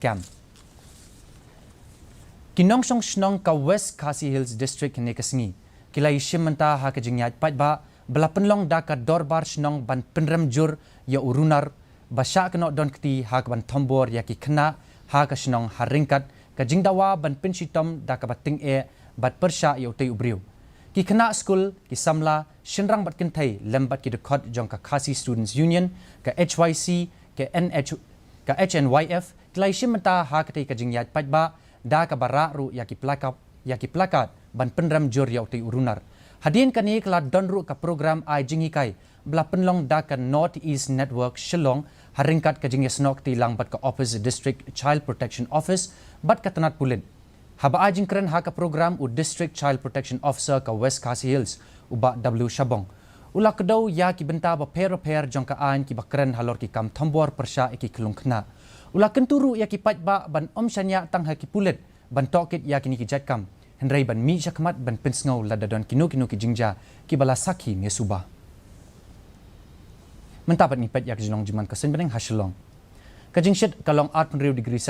Cam. Kinong song snong ka West KHASI Hills District ni kasingi. Kilai shimenta ha ka jingyat patba bala Pynlong da ka dorbar snong ban penrem jur ya urunar basya keno don kti ha ka ban Thombor ya ki khna ha ka snong haringkat ka jingdawa ban pinshitom da ka bating bat Pyrshah ya utai ubriu. Ki khna school ki samla shinrang bat kintai lembat ki dekot jong ka KHASI Students Union ka HYC ka HNYF kilai shimenta ha ka ka jingyat patba da ka bararu ya ki plakat ban penram jur ya utai urunar. Hadin kani kala donru ka program ai Jinghikai bla Pynlong da ka North East Network Khyllung haringkat ka jingesnok ti lang bat ka Office District Child Protection Office bat ka tanat pulit. Haba ai jingkren ha ka program u District Child Protection Officer ka West KHASI Hills uba W Shabong. Ula kedaw ya ki benta ba per jong ka ain ki bakren Halor ki kam Thombor Pyrshah ki Khyllung-Khynnah. Ula kenturu ya ki patba ban shanya tang ha ki pulit ban tokit ya kini ki jatkam. Henry ban mi jakmat ban pinsngau ladadon kinu ki jingja ki bala sakhi mesuba. Mentapat ni pet yak jinong jiman kasen beneng hasilong. Kajingshit kalong 8 degree Celsius